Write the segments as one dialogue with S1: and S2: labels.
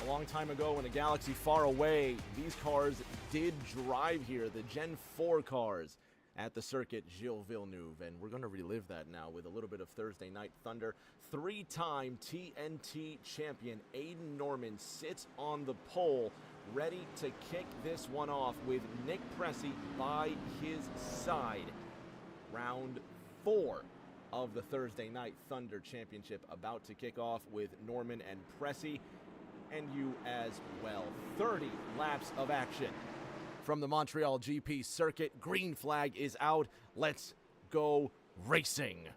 S1: long time ago in a galaxy far away, these cars did drive here, the Gen 4 cars at the circuit Gilles Villeneuve, and we're going to relive that now with a little bit of Thursday Night Thunder. Three-time TNT champion Aiden Norman sits on the pole, ready to kick this one off with Nick Pressey by his side. Round 4 of the Thursday Night Thunder Championship about to kick off with Norman and Pressey, and you as well. 30 laps of action from the Montreal GP circuit. Green flag is out. Let's go racing.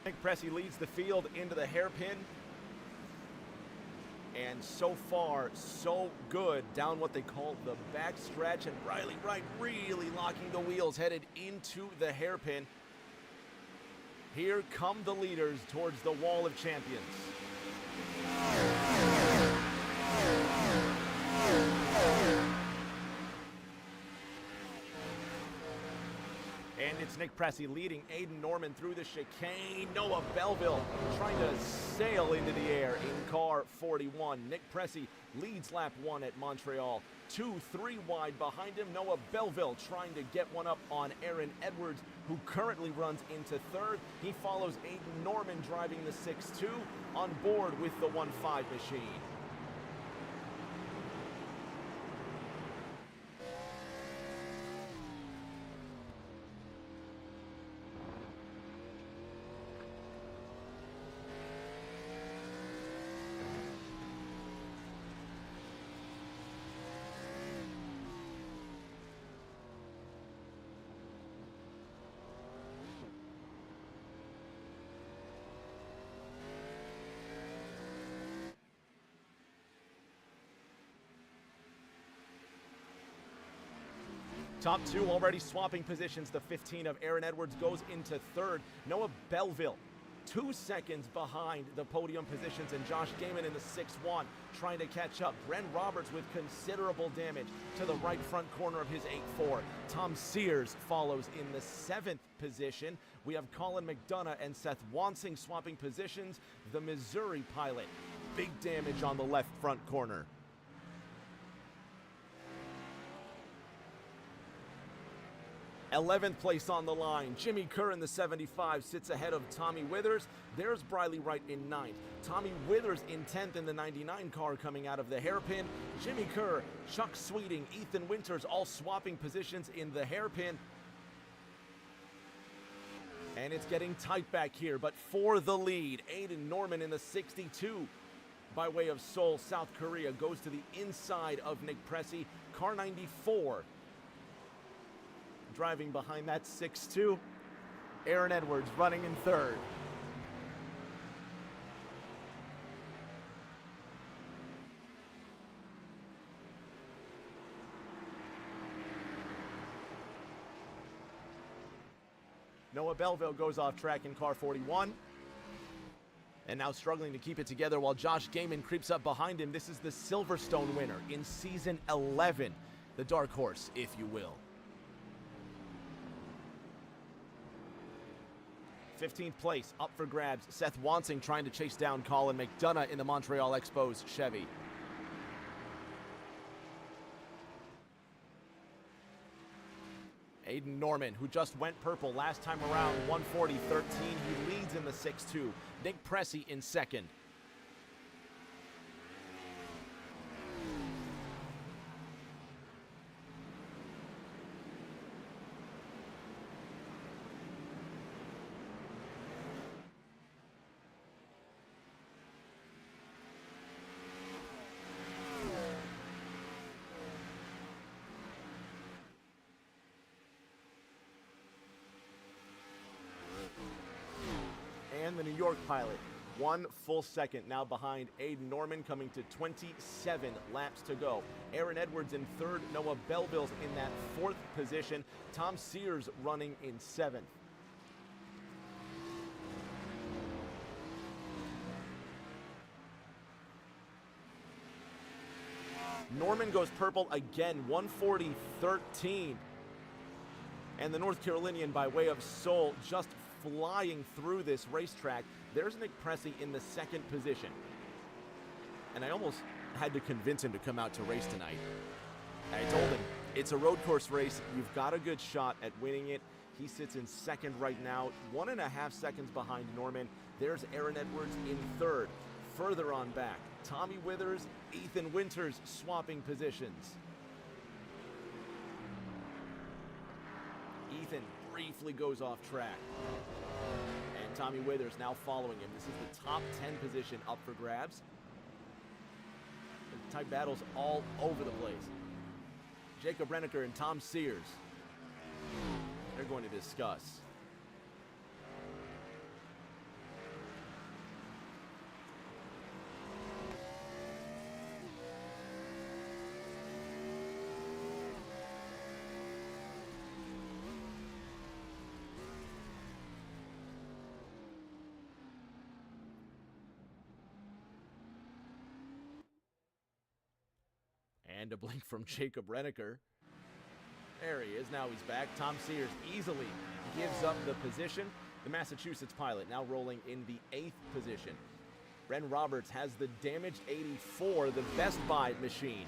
S1: Nick Pressey leads the field into the hairpin, and so far, so good down what they call the back stretch, and Riley Wright really locking the wheels, headed into the hairpin. Here come the leaders towards the wall of champions. And it's Nick Pressey leading Aiden Norman through the chicane. Noah Belleville trying to sail into the air in car 41. Nick Pressey leads lap 1 at Montreal. 2-3 wide behind him. Noah Belleville trying to get one up on Aaron Edwards, who currently runs into third. He follows Aiden Norman driving the 6-2 on board with the 1-5 machine. Top 2 already swapping positions. The 15 of Aaron Edwards goes into third. Noah Belleville 2 seconds behind the podium positions, and Josh Gaiman in the 6-1 trying to catch up. Bren Roberts with considerable damage to the right front corner of his 8-4. Tom Sears follows in the 7th position. We have Colin McDonough and Seth Wansing swapping positions. The Missouri pilot, big damage on the left front corner. 11th place on the line. Jimmy Kerr in the 75 sits ahead of Tommy Withers. There's Briley Wright in 9th. Tommy Withers in 10th in the 99 car coming out of the hairpin. Jimmy Kerr, Chuck Sweeting, Ethan Winters all swapping positions in the hairpin. And it's getting tight back here, but for the lead, Aiden Norman in the 62 by way of Seoul, South Korea, goes to the inside of Nick Pressey. Car 94 driving behind that 6-2. Aaron Edwards running in third. Noah Belleville goes off track in car 41. And now struggling to keep it together while Josh Gaiman creeps up behind him. This is the Silverstone winner in season 11. The dark horse, if you will. 15th place up for grabs. Seth Wansing trying to chase down Colin McDonough in the Montreal Expos Chevy. Aiden Norman, who just went purple last time around, 140.13. He leads in the 6-2. Nick Pressey in second. And the New York pilot, 1 full second now behind Aiden Norman, coming to 27 laps to go. Aaron Edwards in third, Noah Belleville's in that fourth position. Tom Sears running in seventh. Norman goes purple again, 140.13. And the North Carolinian, by way of Seoul, just flying through this racetrack. There's Nick Pressey in the second position. And I almost had to convince him to come out to race tonight. I told him, it's a road course race. You've got a good shot at winning it. He sits in second right now, 1.5 seconds behind Norman. There's Aaron Edwards in third. Further on back, Tommy Withers, Ethan Winters swapping positions. Ethan briefly goes off track. And Tommy Withers now following him. This is the top 10 position up for grabs. Tight battles all over the place. Jacob Renneker and Tom Sears. They're going to discuss. And a blink from Jacob Renneker. There he is. Now he's back. Tom Sears easily gives up the position. The Massachusetts pilot now rolling in the 8th position. Bren Roberts has the damaged 84, the Best Buy machine.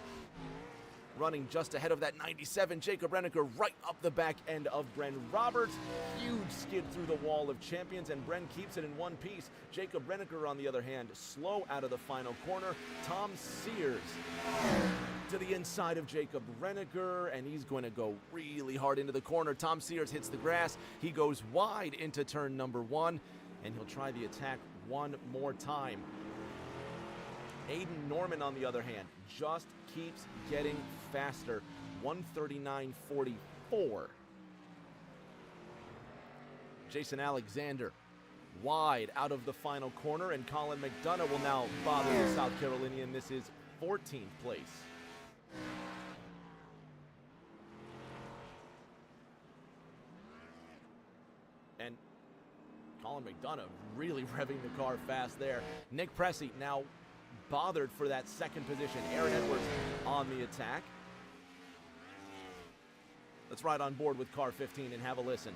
S1: Running just ahead of that 97. Jacob Renneker right up the back end of Bren Roberts. Huge skid through the wall of champions, and Bren keeps it in one piece. Jacob Renneker, on the other hand, slow out of the final corner. Tom Sears to the inside of Jacob Renneker, and he's going to go really hard into the corner. Tom Sears hits the grass. He goes wide into turn number 1, and he'll try the attack one more time. Aiden Norman, on the other hand, just keeps getting faster. 139.44. Jason Alexander wide out of the final corner, and Colin McDonough will now bother the South Carolinian. This is 14th place. And Colin McDonough really revving the car fast there. Nick Pressey now bothered for that second position. Aaron Edwards on the attack. Let's ride on board with car 15 and have a listen.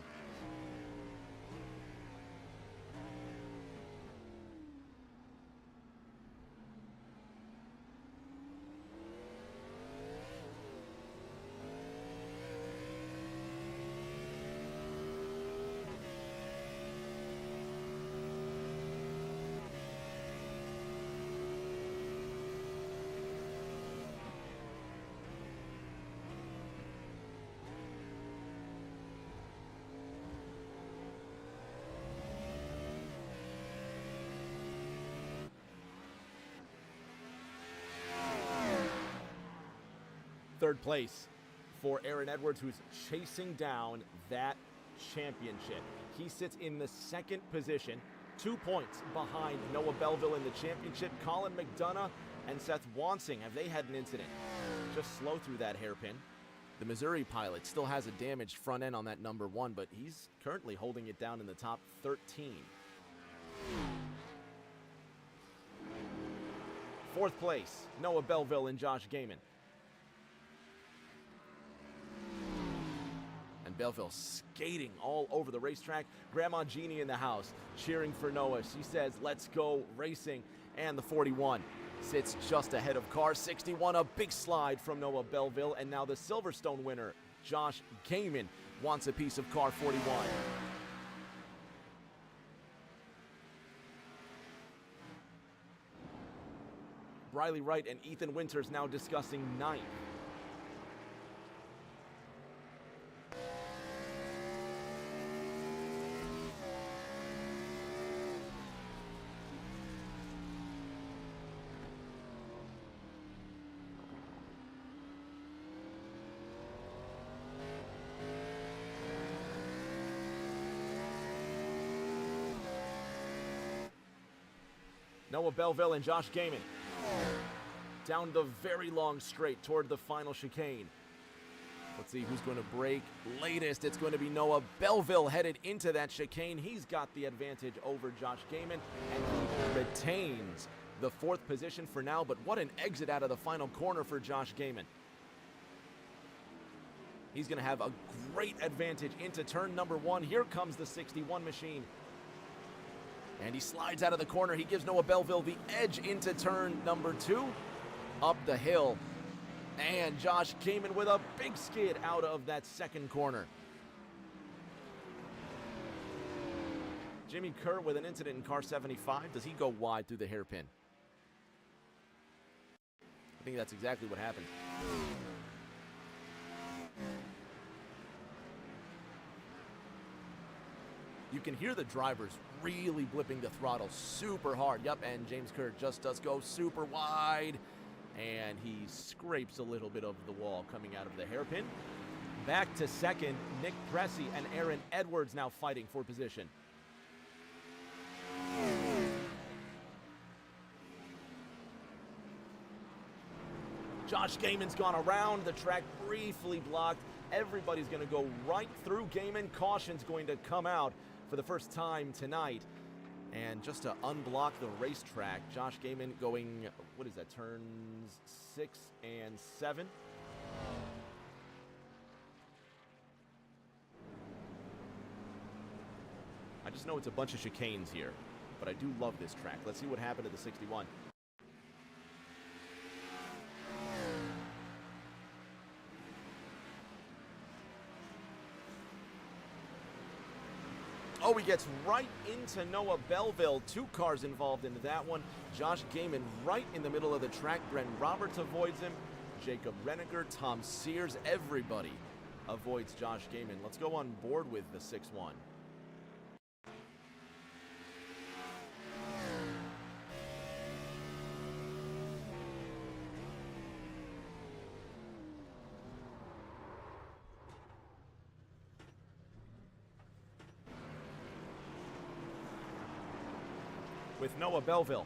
S1: Third place for Aaron Edwards, who's chasing down that championship. He sits in the second position, 2 points behind Noah Belleville in the championship. Colin McDonough and Seth Wansing, have they had an incident? Just slow through that hairpin. The Missouri pilot still has a damaged front end on that number 1, but he's currently holding it down in the top 13. Fourth place, Noah Belleville and Josh Gaiman. And Belleville skating all over the racetrack. Grandma Jeannie in the house cheering for Noah. She says, "Let's go racing." And the 41 sits just ahead of car 61. A big slide from Noah Belleville. And now the Silverstone winner, Josh Gaiman wants a piece of car 41. Riley Wright and Ethan Winters now discussing ninth. Noah Belleville and Josh Gaiman down the very long straight toward the final chicane. Let's see who's going to break latest. It's going to be Noah Belleville headed into that chicane. He's got the advantage over Josh Gaiman, and he retains the 4th position for now. But what an exit out of the final corner for Josh Gaiman. He's going to have a great advantage into turn number 1. Here comes the 61 machine. And he slides out of the corner. He gives Noah Belleville the edge into turn number 2. Up the hill. And Josh Gaiman with a big skid out of that second corner. Jimmy Kerr with an incident in car 75. Does he go wide through the hairpin? I think that's exactly what happened. You can hear the drivers really blipping the throttle super hard. Yep, and James Kerr just does go super wide. And he scrapes a little bit of the wall coming out of the hairpin. Back to second, Nick Pressey and Aaron Edwards now fighting for position. Josh Gaiman's gone around the track, briefly blocked. Everybody's going to go right through Gaiman. Caution's going to come out for the first time tonight. And just to unblock the racetrack, Josh Gaiman going, what is that, turns 6 and 7? I just know it's a bunch of chicanes here, but I do love this track. Let's see what happened to the 61. Oh, he gets right into Noah Belleville. 2 cars involved in that one. Josh Gaiman right in the middle of the track. Brent Roberts avoids him. Jacob Reniger, Tom Sears, everybody avoids Josh Gaiman. Let's go on board with the 6-1. With Noah Belleville.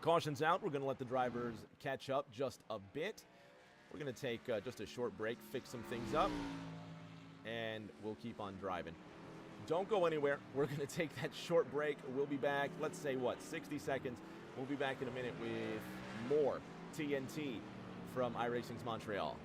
S1: Caution's out. We're going to let the drivers catch up just a bit. We're going to take just a short break, fix some things up, and we'll keep on driving. Don't go anywhere. We're going to take that short break. We'll be back, let's say, 60 seconds. We'll be back in a minute with more TNT from iRacing's Montreal.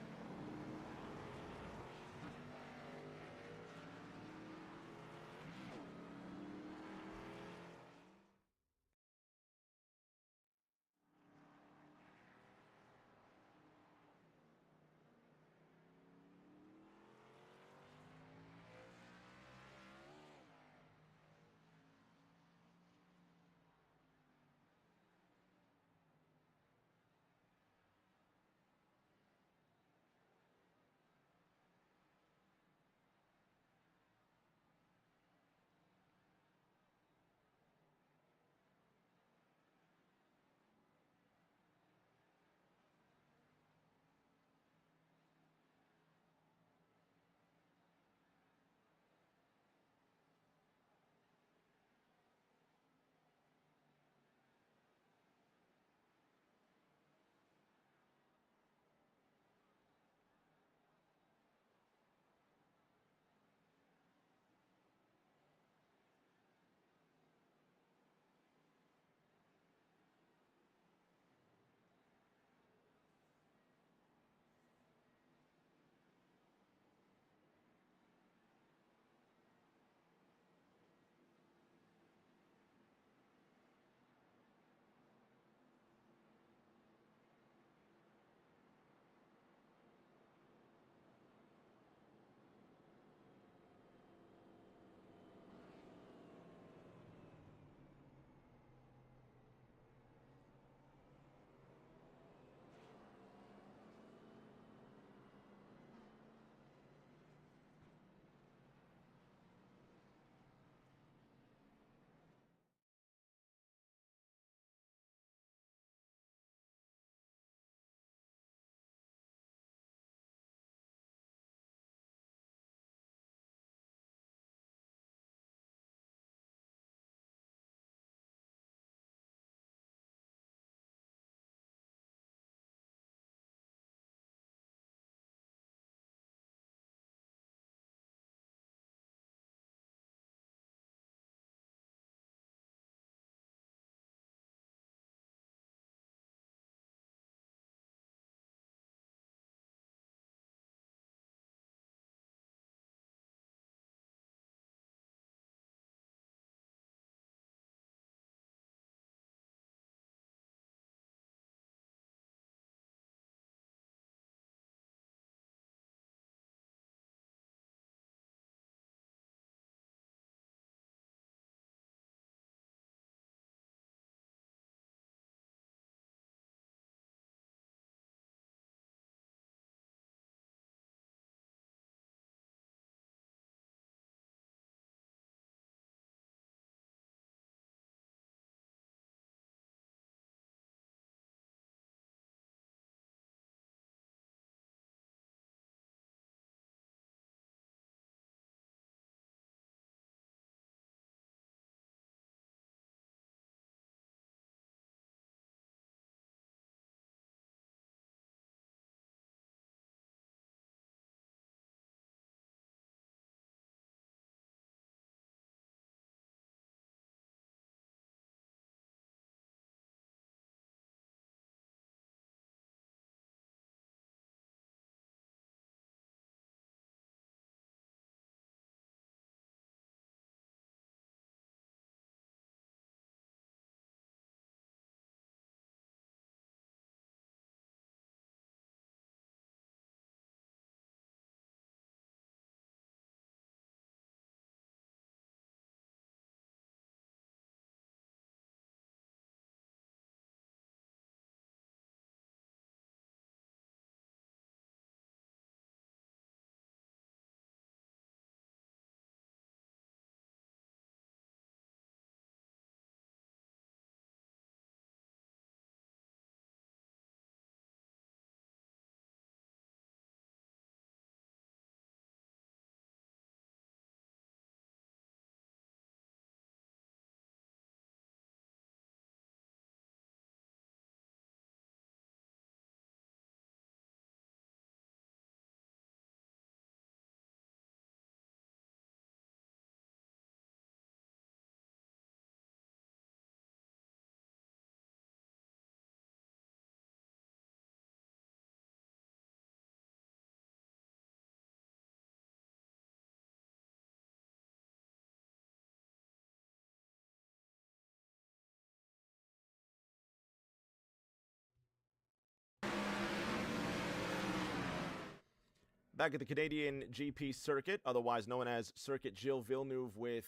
S1: Back at the Canadian GP circuit, otherwise known as Circuit Gilles Villeneuve, with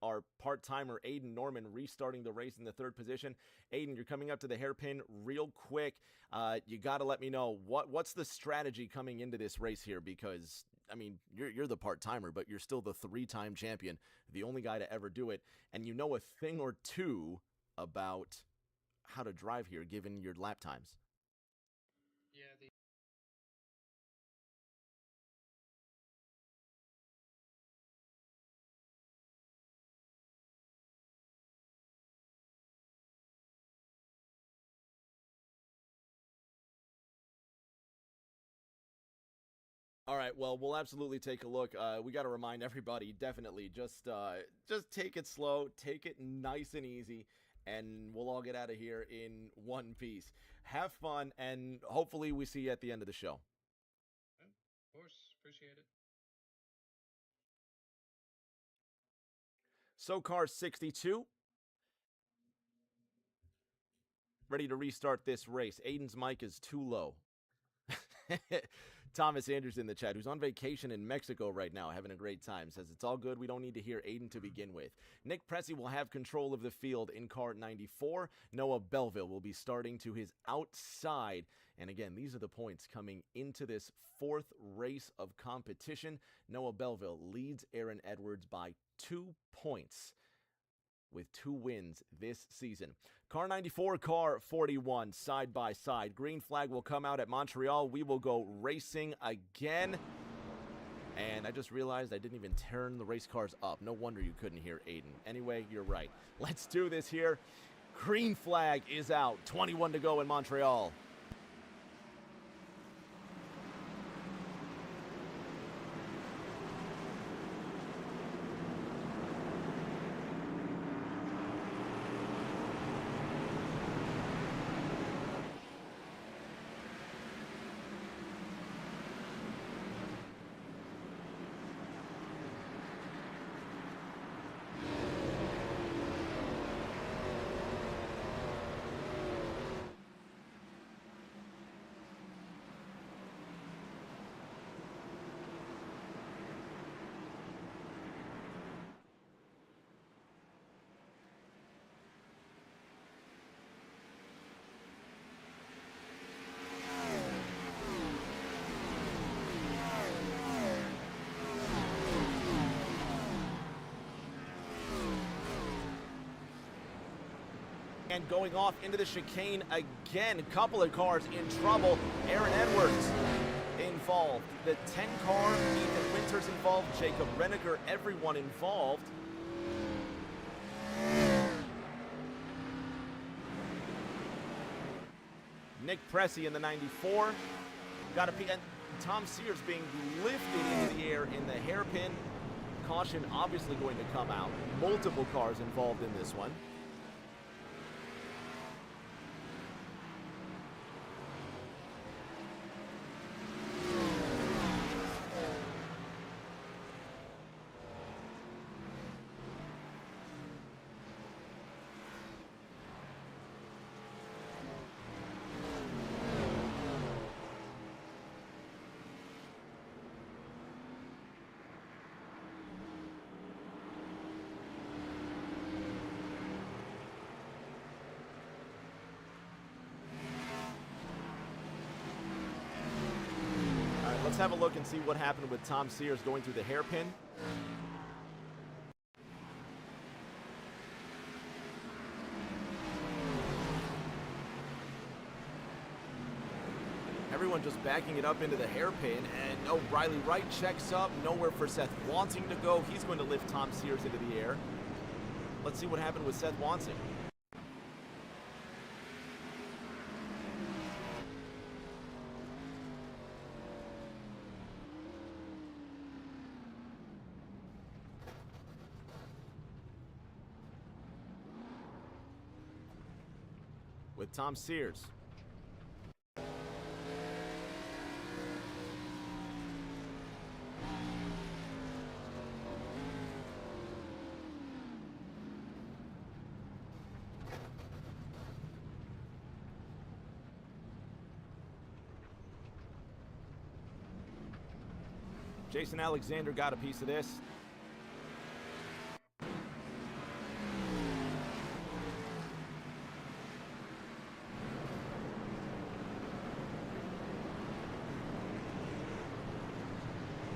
S1: our part-timer Aiden Norman restarting the race in the third position. Aiden, you're coming up to the hairpin real quick. You got to let me know what's the strategy coming into this race here, because I mean, you're the part-timer, but you're still the 3-time champion, the only guy to ever do it, and you know a thing or two about how to drive here given your lap times.
S2: Yeah,
S1: All right, well, we'll absolutely take a look. We got to remind everybody, definitely, just take it slow, take it nice and easy, and we'll all get out of here in one piece. Have fun, and hopefully we see you at the end of the show.
S2: of course. Appreciate it.
S1: SoCar 62, ready to restart this race. Aiden's mic is too low. Thomas Andrews in the chat, who's on vacation in Mexico right now, having a great time, says it's all good. We don't need to hear Aiden to begin with. Nick Pressey will have control of the field in car 94. Noah Belleville will be starting to his outside. And again, these are the points coming into this fourth race of competition. Noah Belleville leads Aaron Edwards by 2 points, with 2 wins this season. Car 94, car 41, side by side. Green flag will come out at Montreal. We will go racing again. And I just realized I didn't even turn the race cars up. No wonder you couldn't hear Aiden. Anyway, you're right. Let's do this here. Green flag is out. 21 to go in Montreal. And going off into the chicane again. A couple of cars in trouble. Aaron Edwards involved. The 10 car, Ethan Winters involved. Jacob Reniger, everyone involved. Nick Pressey in the 94. Got a and Tom Sears being lifted into the air in the hairpin. Caution obviously going to come out. Multiple cars involved in this one. Let's have a look and see what happened with Tom Sears going through the hairpin. Everyone just backing it up into the hairpin, and oh, Riley Wright checks up. Nowhere for Seth Wansing to go. He's going to lift Tom Sears into the air. Let's see what happened with Seth Wansing. With Tom Sears. Jason Alexander got a piece of this.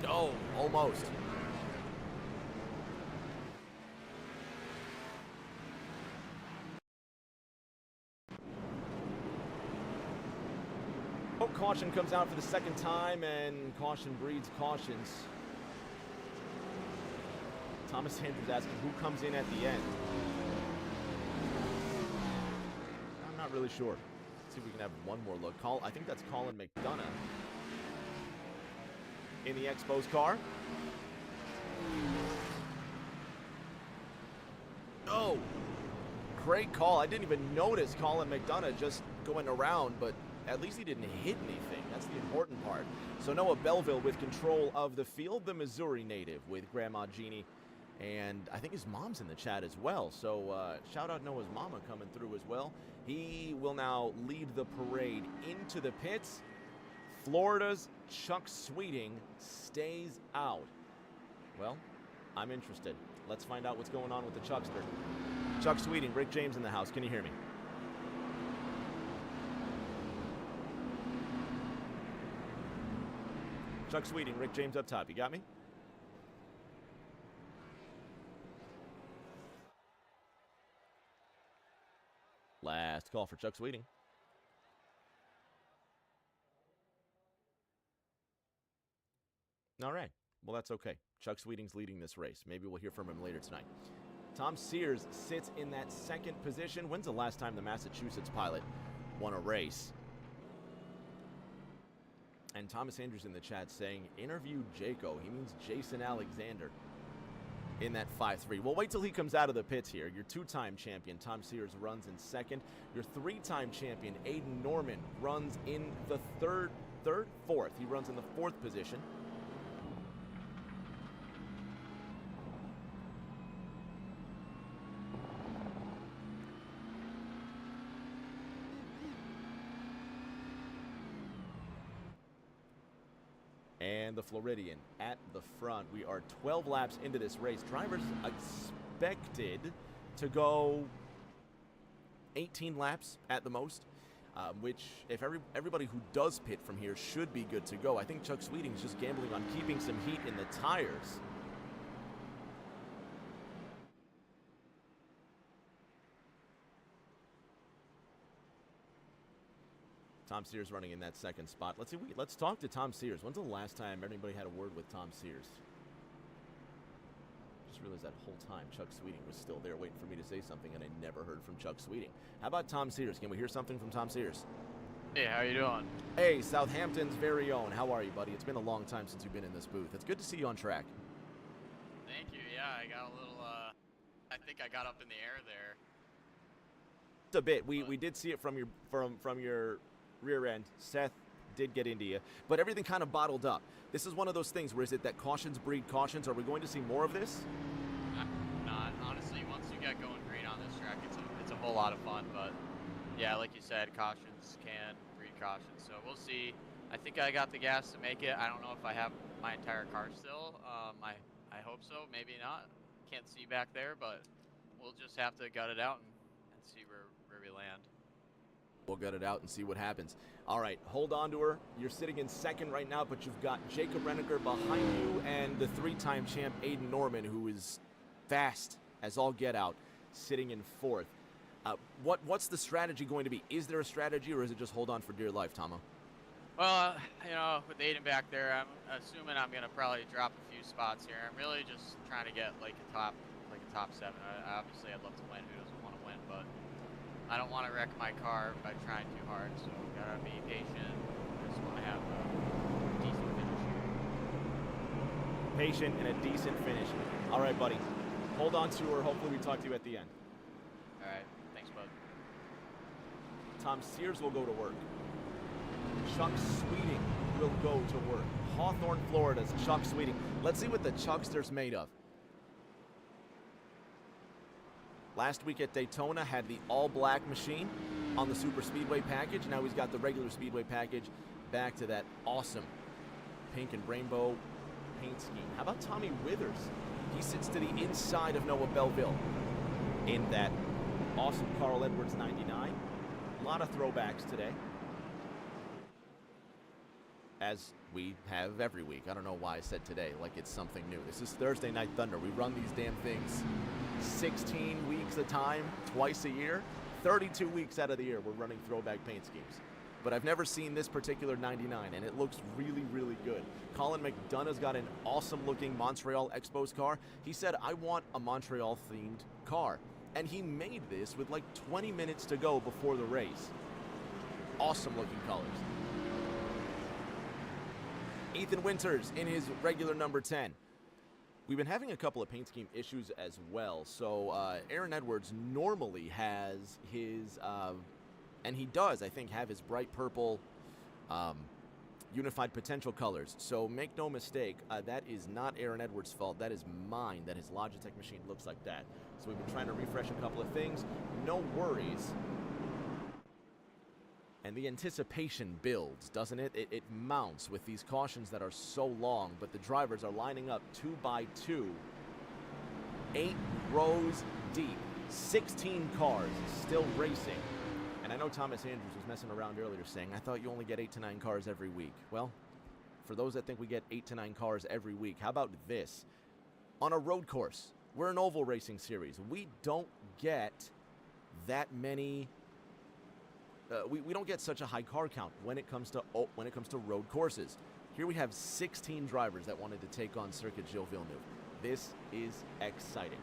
S1: Oh, almost. Oh, caution comes out for the second time, and caution breeds cautions. Thomas Andrews asking who comes in at the end. I'm not really sure. Let's see if we can have one more look. I think that's Colin McDonough in the Expos car. Oh, great call. I didn't even notice Colin McDonough just going around, but at least he didn't hit anything. That's the important part. So Noah Belleville with control of the field, the Missouri native with Grandma Jeannie. And I think his mom's in the chat as well. So shout out Noah's mama coming through as well. He will now lead the parade into the pits. Florida's Chuck Sweeting stays out. Well, I'm interested. Let's find out what's going on with the Chuckster. Chuck Sweeting, Rick James in the house. Can you hear me? Chuck Sweeting, Rick James up top. You got me? Last call for Chuck Sweeting. All right. Well, that's okay. Chuck Sweeting's leading this race. Maybe we'll hear from him later tonight. Tom Sears sits in that second position. When's the last time the Massachusetts pilot won a race? And Thomas Andrews in the chat saying, interview Jaco. He means Jason Alexander in that 5-3. Well, wait till he comes out of the pits here. Your two-time champion, Tom Sears, runs in second. Your three-time champion, Aiden Norman, runs in the fourth. He runs in the fourth position. And the Floridian at the front. We are 12 laps into this race. Drivers expected to go 18 laps at the most, which if everybody who does pit from here should be good to go. I think Chuck Sweeting's just gambling on keeping some heat in the tires. Tom Sears running in that second spot. Let's talk to Tom Sears. When's the last time anybody had a word with Tom Sears? Just realized that whole time Chuck Sweeting was still there waiting for me to say something, and I never heard from Chuck Sweeting. How about Tom Sears? Can we hear something from Tom Sears?
S3: Hey, how you doing?
S1: Hey, Southampton's very own. How are you, buddy? It's been a long time since you've been in this booth. It's good to see you on track.
S3: Thank you. Yeah, I got a little, I think I got up in the air there.
S1: Just a bit. We did see it from your rear end. Seth did get into you, but everything kind of bottled up. This is one of those things where is it that cautions breed cautions? Are we going to see more of this?
S3: Not honestly. Once you get going green on this track, it's a whole lot of fun. But yeah, like you said, cautions can breed cautions. So we'll see. I think I got the gas to make it. I don't know if I have my entire car still. I hope so. Maybe not. Can't see back there, but we'll just have to gut it out and see where we land.
S1: We'll gut it out and see what happens. All right, hold on to her. You're sitting in second right now, but you've got Jacob Renneker behind you and the three-time champ Aiden Norman, who is fast as all get out, sitting in fourth. What's the strategy going to be? Is there a strategy, or is it just hold on for dear life, Tomo?
S3: Well, with Aiden back there, I'm assuming I'm gonna probably drop a few spots here. I'm really just trying to get like a top 7. Obviously, I'd love to win. Who doesn't want to win? But I don't want to wreck my car by trying too hard, so gotta be patient. I just want to have a decent finish here.
S1: Patient and a decent finish. All right, buddy. Hold on to her. Hopefully we talk to you at the end.
S3: All right. Thanks, bud.
S1: Tom Sears will go to work. Chuck Sweeting will go to work. Hawthorne, Florida's Chuck Sweeting. Let's see what the Chuckster's made of. Last week at Daytona had the all-black machine on the Super Speedway package. Now he's got the regular Speedway package back to that awesome pink and rainbow paint scheme. How about Tommy Withers? He sits to the inside of Noah Belleville in that awesome Carl Edwards 99. A lot of throwbacks today, as we have every week. I don't know why I said today like it's something new. This is Thursday Night Thunder. We run these damn things 16 weeks a time, twice a year. 32 weeks out of the year we're running throwback paint schemes. But I've never seen this particular 99, and it looks really, really good. Colin McDonough's got an awesome-looking Montreal Expos car. He said, I want a Montreal-themed car. And he made this with like 20 minutes to go before the race. Awesome-looking colors. Ethan Winters in his regular number 10. We've been having a couple of paint scheme issues as well. So Aaron Edwards normally has his... and he does, I think, have his bright purple unified potential colors. So make no mistake, that is not Aaron Edwards' fault. That is mine, that his Logitech machine looks like that. So we've been trying to refresh a couple of things. No worries. And the anticipation builds, doesn't it? It mounts with these cautions that are so long, but the drivers are lining up 2 by 2, 8 rows deep, 16 cars still racing. And I know Thomas Andrews was messing around earlier saying, I thought you only get 8 to 9 cars every week. Well, for those that think we get 8 to 9 cars every week, how about this? On a road course, we're an oval racing series. We don't get that many, we don't get such a high car count when it comes to road courses. Here we have 16 drivers that wanted to take on Circuit Gilles Villeneuve. This is exciting.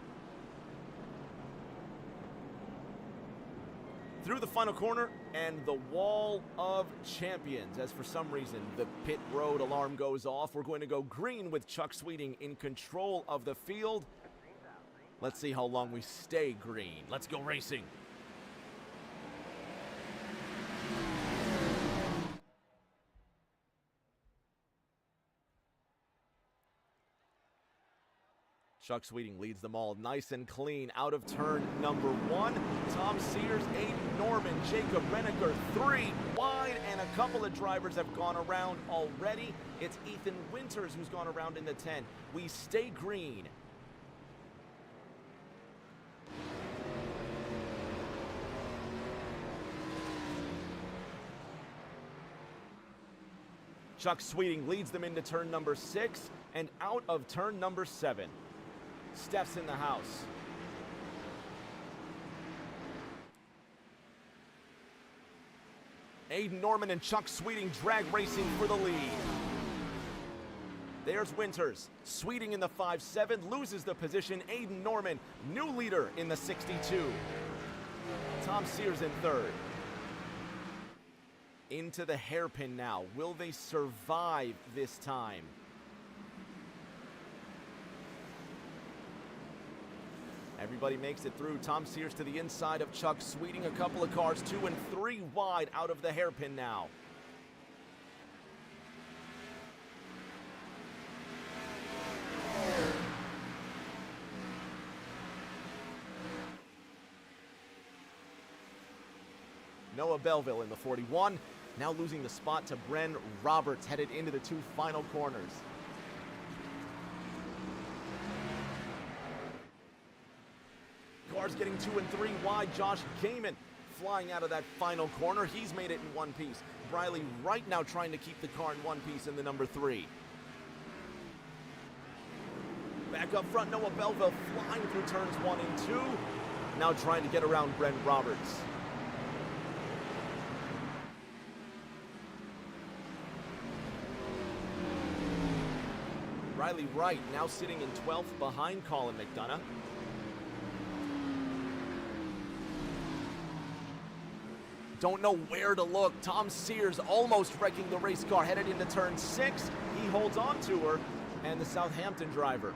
S1: Through the final corner and the wall of champions, as for some reason the pit road alarm goes off. We're going to go green with Chuck Sweeting in control of the field. Let's see how long we stay green. Let's go racing. Chuck Sweeting leads them all nice and clean out of turn number 1. Tom Sears, Aiden Norman, Jacob Renneker, 3 wide, and a couple of drivers have gone around already. It's Ethan Winters who's gone around in the 10. We stay green. Chuck Sweeting leads them into turn number 6 and out of turn number 7. Steph's in the house. Aiden Norman and Chuck Sweeting drag racing for the lead. There's Winters. Sweeting in the 5-7 loses the position. Aiden Norman, new leader in the 62. Tom Sears in third. Into the hairpin now. Will they survive this time? Everybody makes it through. Tom Sears to the inside of Chuck Sweeting. A couple of cars 2 and 3 wide out of the hairpin now. Noah Belleville in the 41. Now losing the spot to Bren Roberts, headed into the 2 final corners. Cars getting 2 and 3 wide. Josh Gaiman flying out of that final corner. He's made it in one piece. Briley right now trying to keep the car in one piece in the number 3. Back up front, Noah Belleville flying through turns 1 and 2. Now trying to get around Brent Roberts. Riley Wright now sitting in 12th behind Colin McDonough. Don't know where to look. Tom Sears almost wrecking the race car, headed into turn 6. He holds on to her, and the Southampton driver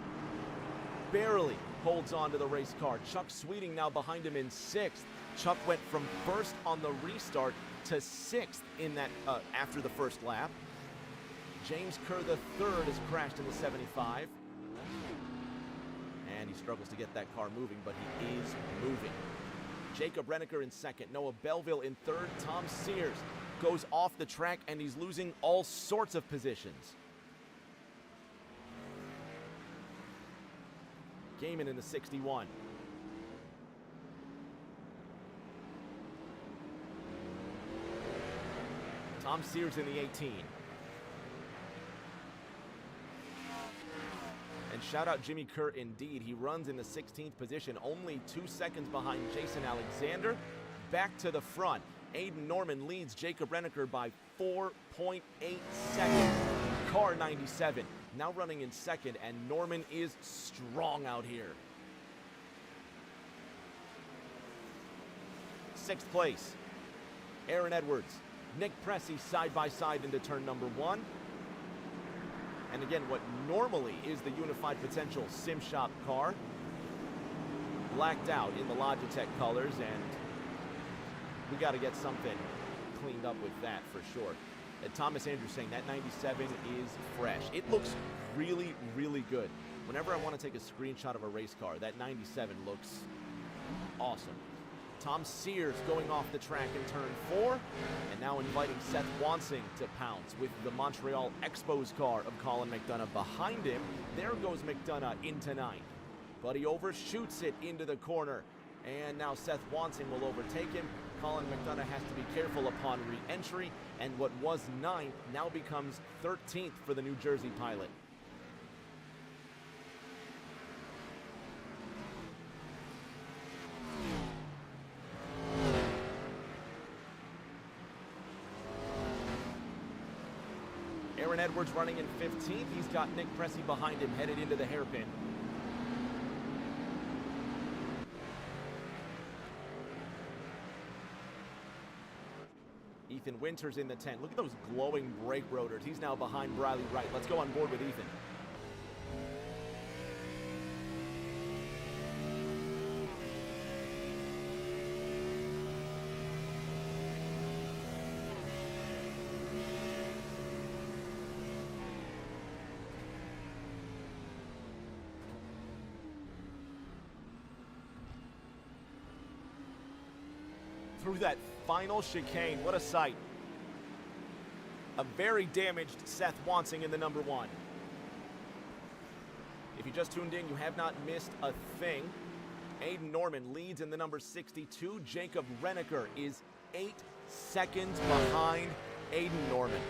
S1: barely holds on to the race car. Chuck Sweeting now behind him in 6th. Chuck went from 1st on the restart to 6th in that after the first lap. James Kerr III has crashed in the 75. And he struggles to get that car moving, but he is moving. Jacob Renneker in 2nd, Noah Belleville in 3rd. Tom Sears goes off the track, and he's losing all sorts of positions. Gaiman in the 61. Tom Sears in the 18. And shout out Jimmy Kerr indeed. He runs in the 16th position, only 2 seconds behind Jason Alexander. Back to the front. Aiden Norman leads Jacob Renneker by 4.8 seconds. Car 97 now running in second, and Norman is strong out here. 6th place, Aaron Edwards, Nick Pressey side by side into turn number 1. And again, what normally is the Unified Potential Sim Shop car, blacked out in the Logitech colors, and we got to get something cleaned up with that for sure. And Thomas Andrews saying that 97 is fresh. It looks really, really good. Whenever I want to take a screenshot of a race car, that 97 looks awesome. Tom Sears going off the track in turn 4, and now inviting Seth Wansing to pounce with the Montreal Expos car of Colin McDonough behind him. There goes McDonough into 9th, but he overshoots it into the corner, and now Seth Wansing will overtake him. Colin McDonough has to be careful upon re-entry, and what was 9th now becomes 13th for the New Jersey pilot. Aaron Edwards running in 15th. He's got Nick Pressey behind him, headed into the hairpin. Ethan Winters in the 10. Look at those glowing brake rotors. He's now behind Briley Wright. Let's go on board with Ethan. Through that final chicane, what a sight. A very damaged Seth Wansing in the number 1. If you just tuned in, you have not missed a thing. Aiden Norman leads in the number 62. Jacob Renneker is 8 seconds behind Aiden Norman.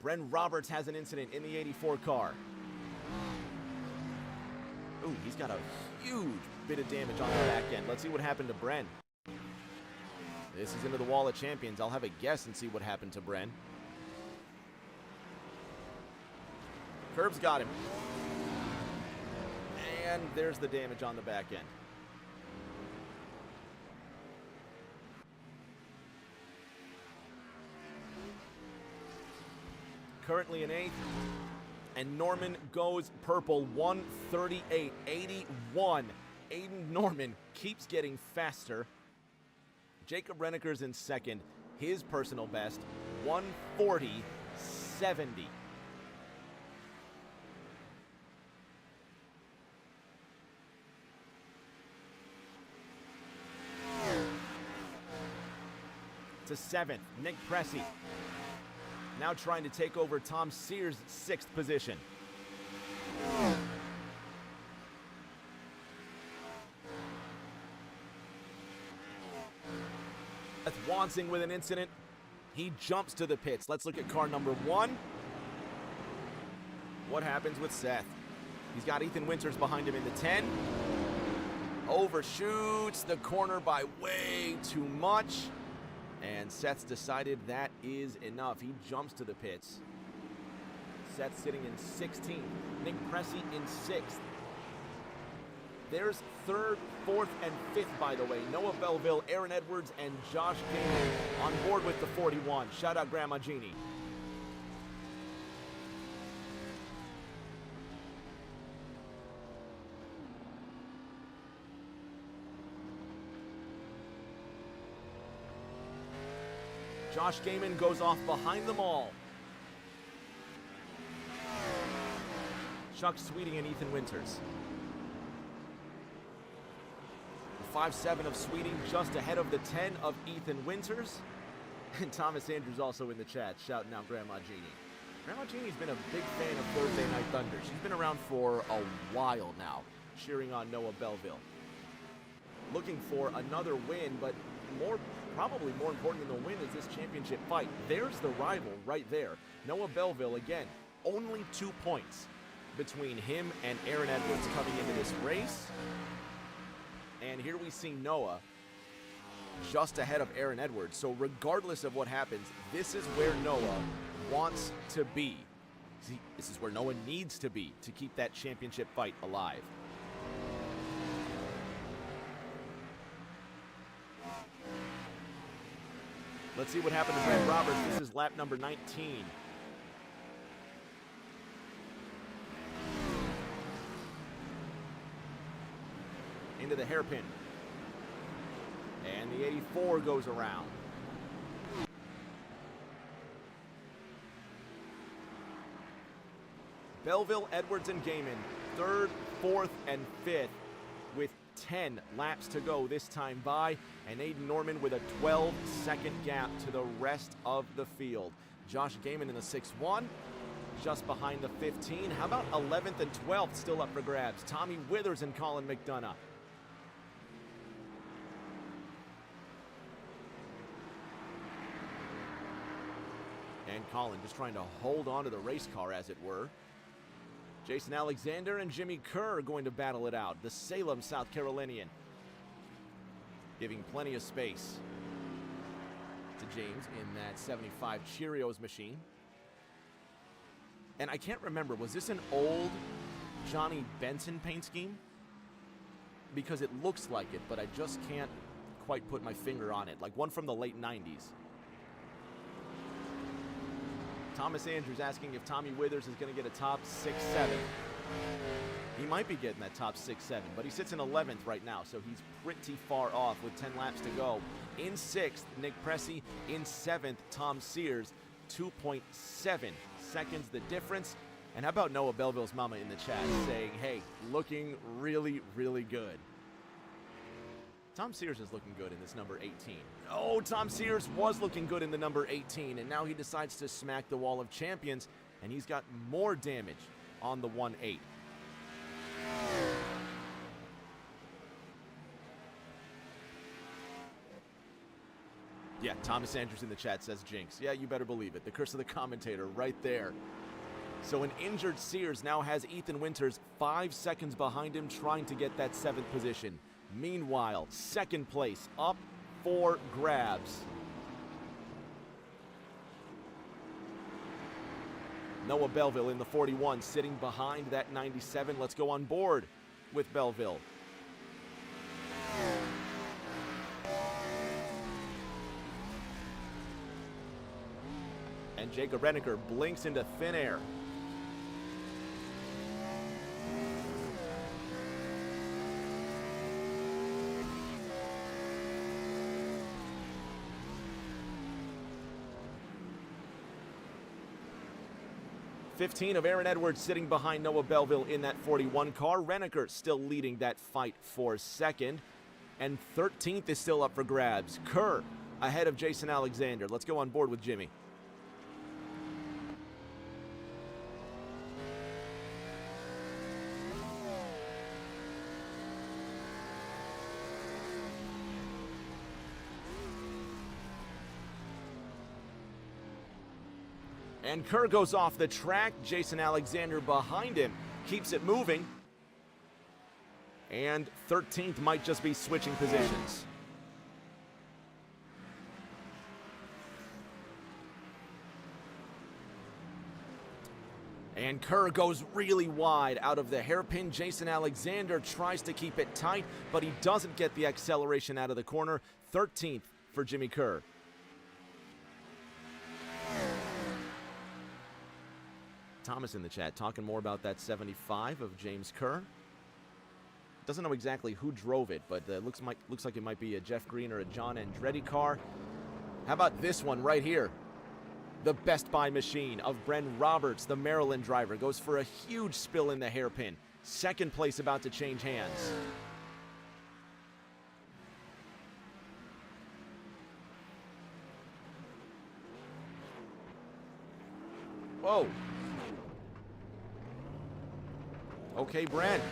S1: Bren Roberts has an incident in the 84 car. Ooh, he's got a huge bit of damage on the back end. Let's see what happened to Bren. This is into the wall of champions. I'll have a guess and see what happened to Bren. Curb's got him. And there's the damage on the back end. Currently in 8th. And Norman goes purple, 1:38.81. Aiden Norman keeps getting faster. Jacob Renneker's in 2nd. His personal best, 1:40.70. To 7th, Nick Pressey. Now trying to take over Tom Sears' 6th position. That's Wansing with an incident. He jumps to the pits. Let's look at car number 1. What happens with Seth? He's got Ethan Winters behind him in the 10. Overshoots the corner by way too much. And Seth's decided that is enough. He jumps to the pits. Seth sitting in 16th. Nick Pressey in 6th. There's 3rd, 4th, and 5th, by the way. Noah Belleville, Aaron Edwards, and Josh Gaiman on board with the 41. Shout out Grandma Jeannie. Josh Gaiman goes off behind them all. Chuck Sweeting and Ethan Winters. 5.7 of Sweeting just ahead of the 10 of Ethan Winters. And Thomas Andrews also in the chat, shouting out Grandma Jeannie. Grandma Jeannie's been a big fan of Thursday Night Thunder. She's been around for a while now, cheering on Noah Belleville. Looking for another win, but probably more important than the win is this championship fight. There's the rival right there. Noah Belleville, again, only 2 points between him and Aaron Edwards coming into this race. And here we see Noah just ahead of Aaron Edwards. So regardless of what happens, this is where Noah wants to be. See, this is where Noah needs to be to keep that championship fight alive. Let's see what happened to Brent Roberts. This is lap number 19. Into the hairpin. And the 84 goes around. Belleville, Edwards, and Gaiman, 3rd, 4th, and 5th with 10 laps to go this time by, and Aiden Norman with a 12-second gap to the rest of the field. Josh Gaiman in the 6-1, just behind the 15. How about 11th and 12th still up for grabs? Tommy Withers and Colin McDonough. And Colin just trying to hold on to the race car, as it were. Jason Alexander and Jimmy Kerr are going to battle it out. The Salem, South Carolinian. Giving plenty of space to James in that 75 Cheerios machine. And I can't remember, was this an old Johnny Benson paint scheme? Because it looks like it, but I just can't quite put my finger on it. Like one from the late 90s. Thomas Andrews asking if Tommy Withers is going to get a top 6-7. He might be getting that top 6-7, but he sits in 11th right now, so he's pretty far off with 10 laps to go. In 6th, Nick Pressey. In 7th, Tom Sears. 2.7 seconds the difference. And how about Noah Belleville's mama in the chat saying, hey, looking really, really good. Tom Sears is looking good in this number 18. Oh, Tom Sears was looking good in the number 18, and now he decides to smack the wall of champions, and he's got more damage on the 1-8. Yeah, Thomas Andrews in the chat says jinx. Yeah, you better believe it. The curse of the commentator right there. So an injured Sears now has Ethan Winters 5 seconds behind him, trying to get that 7th position. Meanwhile, 2nd place up for grabs. Noah Belleville in the 41, sitting behind that 97. Let's go on board with Belleville. And Jacob Renneker blinks into thin air. $15 of Aaron Edwards sitting behind Noah Belleville in that 41 car. Renneker still leading that fight for 2nd. And 13th is still up for grabs. Kerr ahead of Jason Alexander. Let's go on board with Jimmy. And Kerr goes off the track. Jason Alexander behind him keeps it moving. And 13th might just be switching positions. And Kerr goes really wide out of the hairpin. Jason Alexander tries to keep it tight, but he doesn't get the acceleration out of the corner. 13th for Jimmy Kerr. Thomas in the chat talking more about that 75 of James Kerr. Doesn't know exactly who drove it, but looks like it might be a Jeff Green or a John Andretti car. How about this one right here? The Best Buy machine of Bren Roberts, the Maryland driver, goes for a huge spill in the hairpin. 2nd place about to change hands. Whoa. Okay, Brent.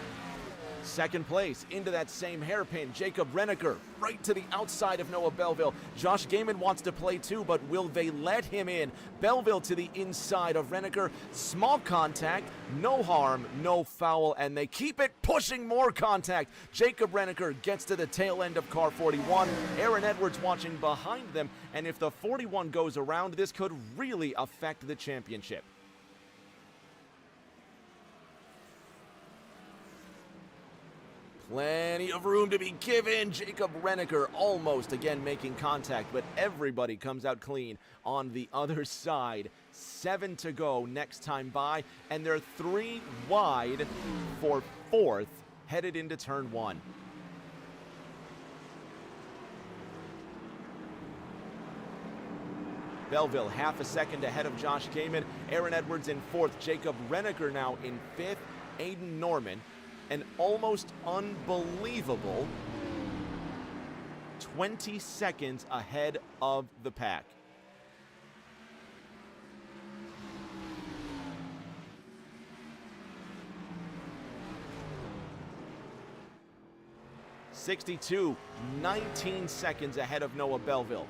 S1: Second place into that same hairpin. Jacob Renneker right to the outside of Noah Belleville. Josh Gaiman wants to play too, but will they let him in? Belleville to the inside of Renneker. Small contact, no harm, no foul, and they keep it pushing, more contact. Jacob Renneker gets to the tail end of car 41. Aaron Edwards watching behind them, and if the 41 goes around, this could really affect the championship. Plenty of room to be given. Jacob Renneker almost again making contact, but everybody comes out clean on the other side. 7 to go next time by, and they're 3 wide for 4th, headed into turn 1. Belleville half a second ahead of Josh Gaiman. Aaron Edwards in 4th. Jacob Renneker now in 5th. Aiden Norman, an almost unbelievable 20 seconds ahead of the pack. (62) 19 seconds ahead of Noah Belleville.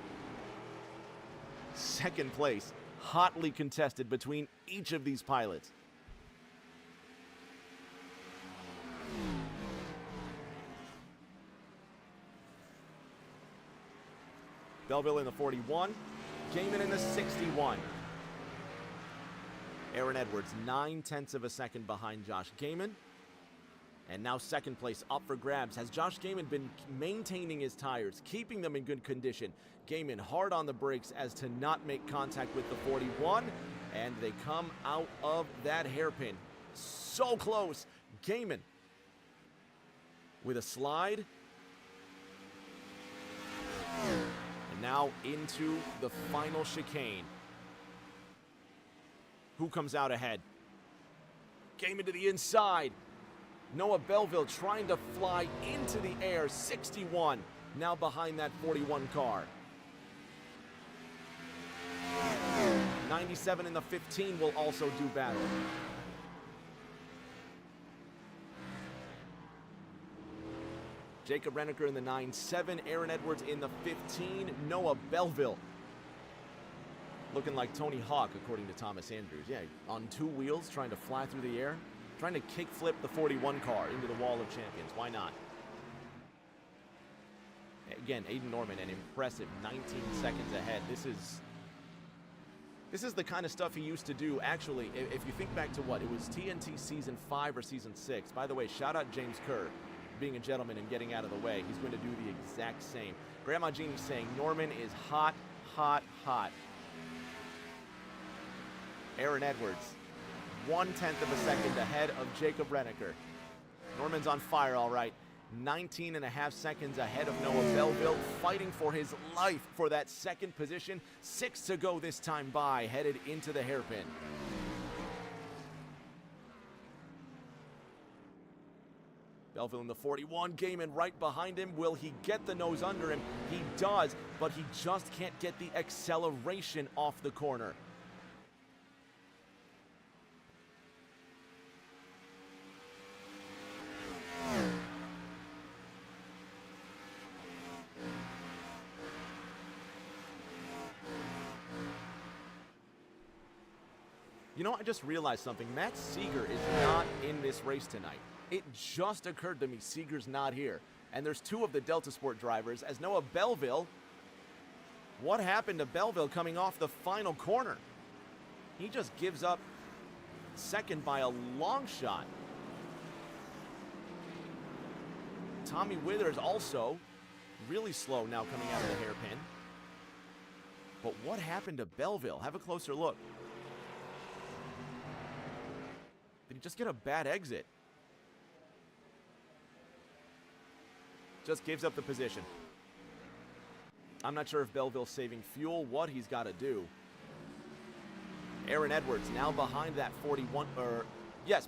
S1: Second place, hotly contested between each of these pilots. Belleville in the 41, Gaiman in the 61. Aaron Edwards 9/10 of a second behind Josh Gaiman. And now second place up for grabs. Has Josh Gaiman been maintaining his tires, keeping them in good condition? Gaiman hard on the brakes as to not make contact with the 41. And they come out of that hairpin. So close. Gaiman with a slide. And now into the final chicane. Who comes out ahead? Gaiman to the inside. Noah Belleville trying to fly into the air. 61 now behind that 41 car. 97 in the 15 will also do battle. Jacob Renneker in the 9-7, Aaron Edwards in the 15, Noah Belleville looking like Tony Hawk, according to Thomas Andrews. Yeah, on 2 wheels, trying to fly through the air, trying to kickflip the 41 car into the wall of champions. Why not? Again, Aiden Norman, an impressive 19 seconds ahead. This is the kind of stuff he used to do. Actually, if you think back to what, it was TNT Season 5 or Season 6. By the way, shout out James Kerr, being a gentleman and getting out of the way. He's going to do the exact same. Grandma Jeannie saying Norman is hot, hot, hot. Aaron Edwards, 1/10 of a second ahead of Jacob Renneker. Norman's on fire, all right. 19.5 seconds ahead of Noah Belleville, fighting for his life for that second position. 6 to go this time by, headed into the hairpin. Belleville in the 41, Gaiman right behind him. Will he get the nose under him? He does, but he just can't get the acceleration off the corner. You know, I just realized something. Matt Seeger is not in this race tonight. It just occurred to me Seeger's not here. And there's 2 of the Delta Sport drivers as Noah Belleville. What happened to Belleville coming off the final corner? He just gives up second by a long shot. Tommy Withers also really slow now coming out of the hairpin. But what happened to Belleville? Have a closer look. Did he just get a bad exit? Just gives up the position. I'm not sure if Belleville's saving fuel, what he's got to do. Aaron Edwards now behind that 41,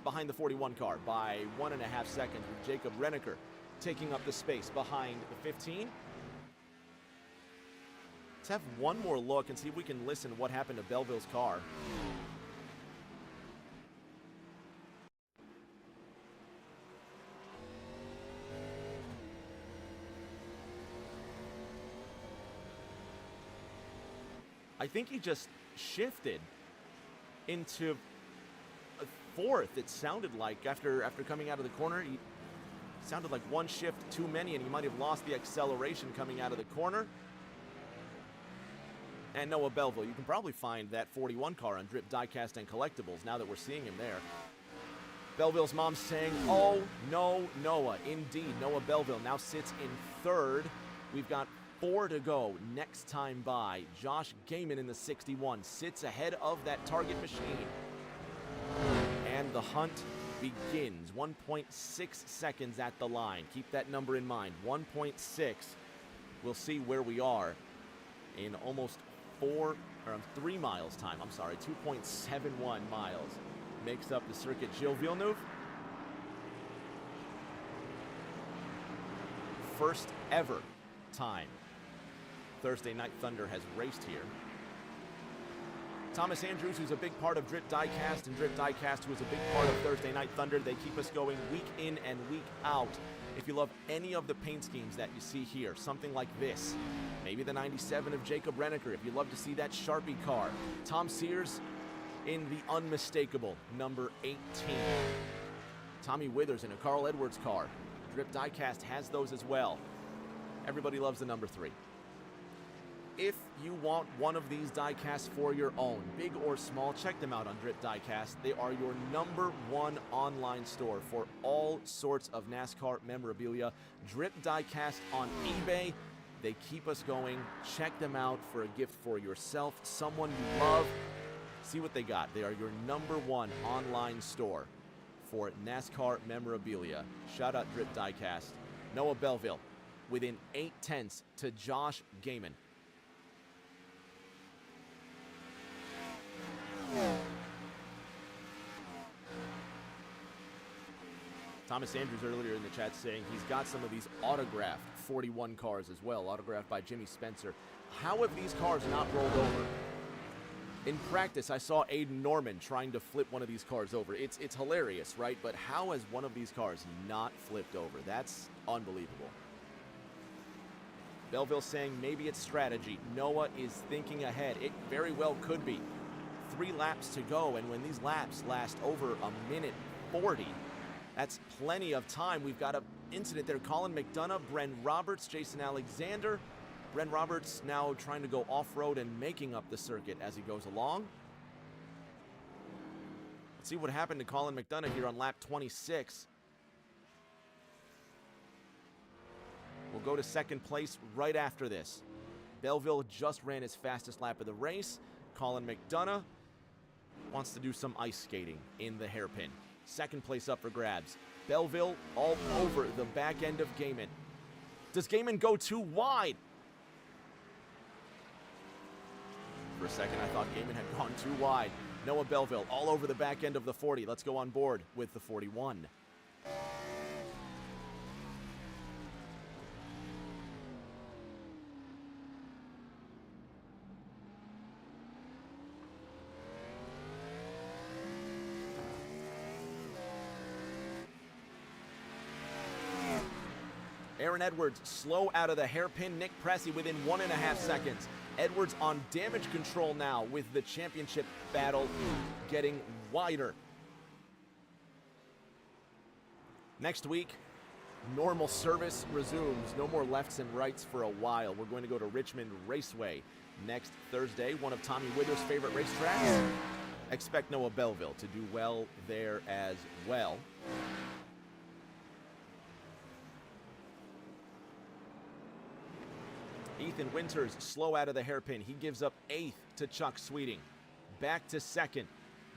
S1: behind the 41 car by 1.5 seconds, with Jacob Renneker taking up the space behind the 15. Let's have one more look and see if we can listen to what happened to Belleville's car. I think he just shifted into a fourth, it sounded like, after coming out of the corner. He sounded like one shift too many, and he might have lost the acceleration coming out of the corner. And Noah Belleville, you can probably find that 41 car on Drip Diecast and Collectibles now that we're seeing him there. Belleville's mom saying, oh, no, Noah. Indeed, Noah Belleville now sits in third. We've got 4 to go next time by. Josh Gaiman in the 61 sits ahead of that target machine. And the hunt begins. 1.6 seconds at the line. Keep that number in mind. 1.6. We'll see where we are in almost 3 miles time. I'm sorry, 2.71 miles makes up the circuit. Gilles Villeneuve, first ever time Thursday Night Thunder has raced here. Thomas Andrews, who's a big part of Drip Diecast, and Drip Diecast, who is a big part of Thursday Night Thunder. They keep us going week in and week out. If you love any of the paint schemes that you see here, something like this, maybe the 97 of Jacob Renneker, if you love to see that Sharpie car. Tom Sears in the unmistakable number 18. Tommy Withers in a Carl Edwards car. Drip Diecast has those as well. Everybody loves the number 3. If you want one of these diecasts for your own, big or small, check them out on Drip Diecast. They are your #1 online store for all sorts of NASCAR memorabilia. Drip Diecast on eBay. They keep us going. Check them out for a gift for yourself, someone you love. See what they got. They are your #1 online store for NASCAR memorabilia. Shout out Drip Diecast. Noah Belleville within 0.8 to Josh Gaiman. Thomas Andrews earlier in the chat saying he's got some of these autographed 41 cars as well, autographed by Jimmy Spencer. How have these cars not rolled over? In practice, I saw Aiden Norman trying to flip one of these cars over. It's hilarious, right? But how has one of these cars not flipped over? That's unbelievable. Belleville saying maybe it's strategy. Noah is thinking ahead. It very well could be. 3 laps to go, and when these laps last over a minute 40, that's plenty of time. We've got an incident there. Colin McDonough, Bren Roberts, Jason Alexander. Bren Roberts now trying to go off-road and making up the circuit as he goes along. Let's see what happened to Colin McDonough here on lap 26. We'll go to second place right after this. Belleville just ran his fastest lap of the race. Colin McDonough wants to do some ice skating in the hairpin. Second place up for grabs. Belleville all over the back end of Gaiman. Does Gaiman go too wide? For a second, I thought Gaiman had gone too wide. Noah Belleville all over the back end of the 40. Let's go on board with the 41. Aaron Edwards slow out of the hairpin. Nick Pressey within 1.5 seconds. Edwards on damage control now with the championship battle getting wider. Next week, normal service resumes. No more lefts and rights for a while. We're going to go to Richmond Raceway next Thursday, one of Tommy Withers' favorite racetracks. Expect Noah Belleville to do well there as well. Ethan Winters slow out of the hairpin. He gives up 8th to Chuck Sweeting. Back to second.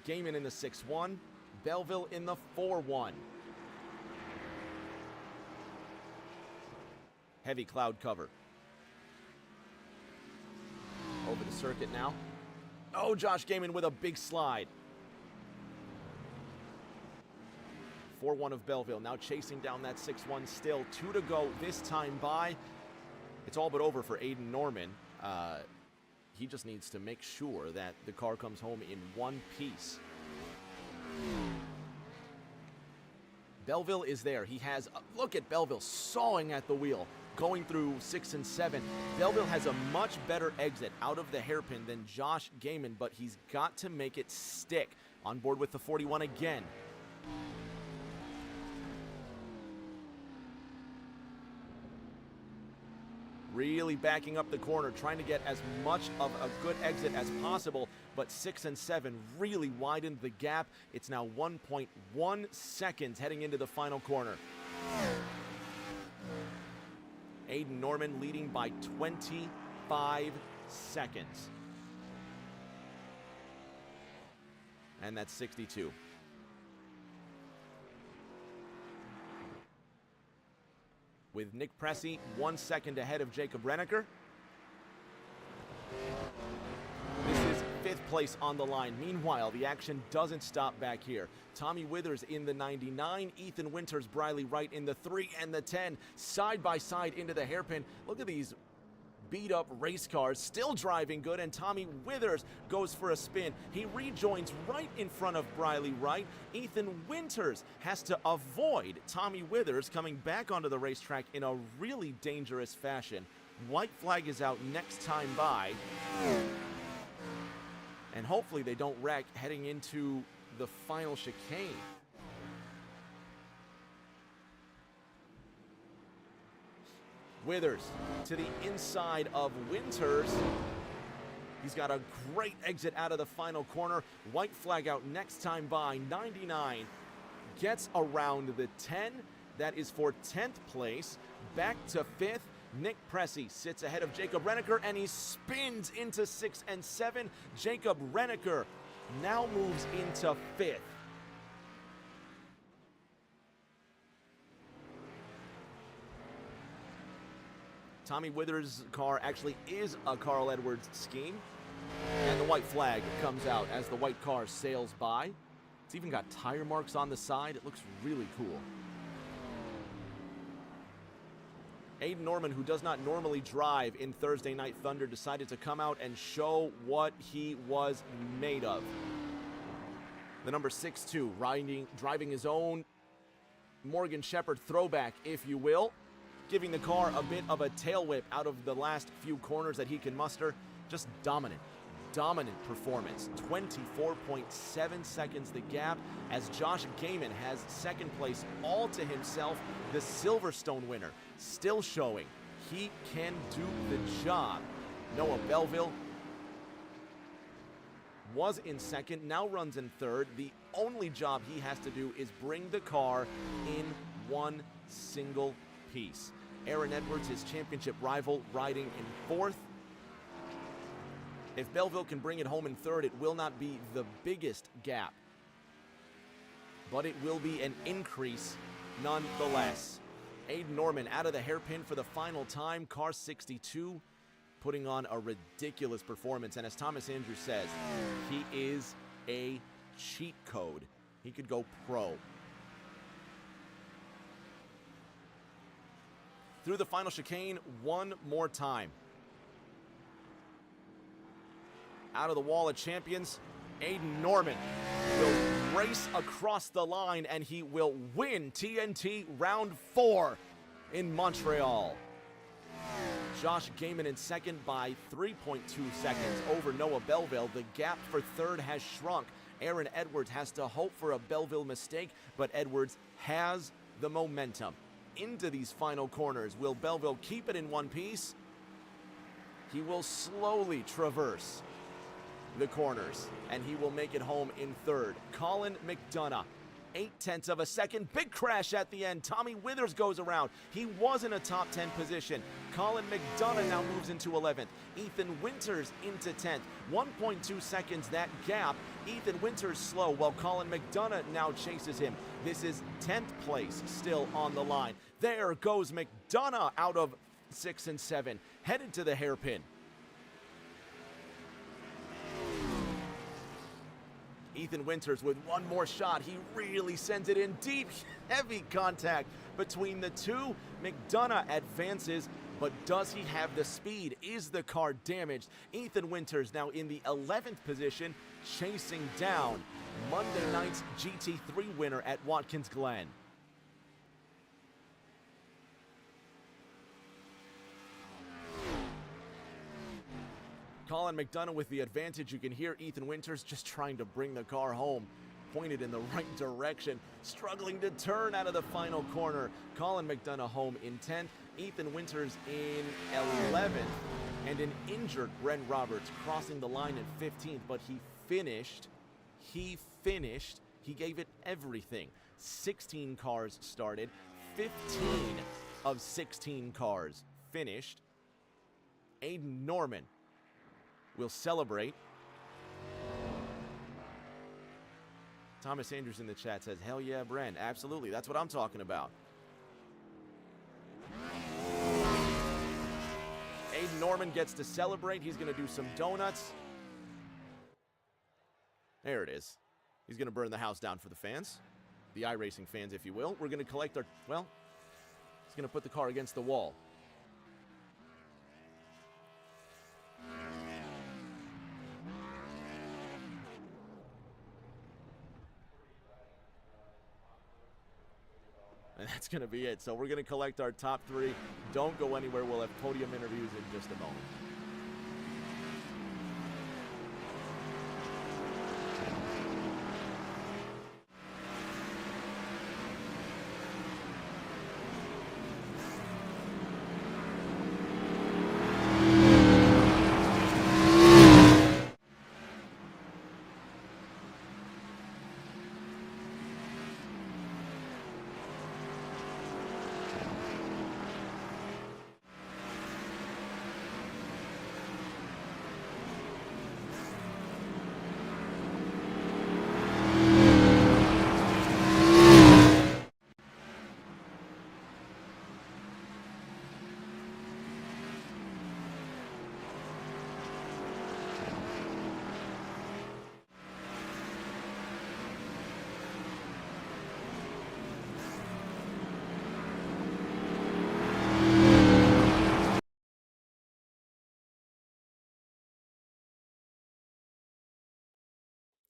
S1: Gaiman in the 6-1. Belleville in the 4-1. Heavy cloud cover. Over the circuit now. Oh, Josh Gaiman with a big slide. 4-1 of Belleville now chasing down that 6-1 still. 2 to go this time by. It's all but over for Aiden Norman. He just needs to make sure that the car comes home in one piece. Belleville is there. He has, look at Belleville sawing at the wheel. going through 6 and 7. Belleville has a much better exit out of the hairpin than Josh Gaiman, but he's got to make it stick. On board with the 41 again. Really backing up the corner, trying to get as much of a good exit as possible, but 6 and 7 really widened the gap. It's now 1.1 seconds heading into the final corner. Aiden Norman leading by 25 seconds. And that's 62. With Nick Pressey 1 second ahead of Jacob Renneker. This is 5th place on the line. Meanwhile, the action doesn't stop back here. Tommy Withers in the 99, Ethan Winters, Briley Wright in the 3 and the 10, side by side into the hairpin. Look at these beat up race cars, still driving good, and Tommy Withers goes for a spin. He rejoins right in front of Briley Wright. Ethan Winters has to avoid Tommy Withers coming back onto the racetrack in a really dangerous fashion. White flag is out next time by. And hopefully they don't wreck heading into the final chicane. Withers to the inside of Winters. He's got a great exit out of the final corner. White flag out next time by. 99 gets around the 10. That is for 10th place. Back to 5th. Nick Pressey sits ahead of Jacob Renneker, and he spins into 6 and 7. Jacob Renneker now moves into 5th. Tommy Withers' car actually is a Carl Edwards scheme. And the white flag comes out as the white car sails by. It's even got tire marks on the side. It looks really cool. Aiden Norman, who does not normally drive in Thursday Night Thunder, decided to come out and show what he was made of. The number 6'2", driving his own Morgan Shepherd throwback, if you will. Giving the car a bit of a tail whip out of the last few corners that he can muster. Just dominant performance. 24.7 seconds the gap as Josh Gaiman has 2nd place all to himself. The Silverstone winner still showing he can do the job. Noah Belleville was in 2nd, now runs in 3rd. The only job he has to do is bring the car in one single piece. Aaron Edwards, his championship rival, riding in 4th. If Belleville can bring it home in 3rd, it will not be the biggest gap, but it will be an increase nonetheless. Aiden Norman out of the hairpin for the final time. Car 62 putting on a ridiculous performance, and as Thomas Andrews says, he is a cheat code. He could go pro. Through the final chicane one more time. Out of the wall of champions, Aiden Norman will race across the line, and he will win TNT round 4 in Montreal. Josh Gaiman in 2nd by 3.2 seconds over Noah Belleville. The gap for 3rd has shrunk. Aaron Edwards has to hope for a Belleville mistake, but Edwards has the momentum. Into these final corners. Will Belleville keep it in one piece? He will slowly traverse the corners, and he will make it home in 3rd. Colin McDonough, 0.8 of a second. Big crash at the end. Tommy Withers goes around. He was in a top 10 position. Colin McDonough now moves into 11th. Ethan Winters into 10th. 1.2 seconds that gap. Ethan Winters slow while Colin McDonough now chases him. This is 10th place still on the line. There goes McDonough out of 6 and 7, headed to the hairpin. Ethan Winters with one more shot. He really sends it in deep. Heavy contact between the two. McDonough advances, but does he have the speed? Is the car damaged? Ethan Winters now in the 11th position, chasing down Monday night's GT3 winner at Watkins Glen. Colin McDonough with the advantage. You can hear Ethan Winters just trying to bring the car home, pointed in the right direction, struggling to turn out of the final corner. Colin McDonough home in 10th, Ethan Winters in 11th, and an injured Ren Roberts crossing the line in 15th, but he finished. He gave it everything. 16 cars started, 15 of 16 cars finished. Aiden Norman will celebrate. Thomas Andrews in the chat says, hell yeah, Bren. Absolutely, that's what I'm talking about. Aiden Norman gets to celebrate. He's going to do some donuts. There it is. He's going to burn the house down for the fans. The iRacing fans, if you will. We're going to collect our, well, he's going to put the car against the wall. And that's going to be it. So we're going to collect our top 3. Don't go anywhere. We'll have podium interviews in just a moment.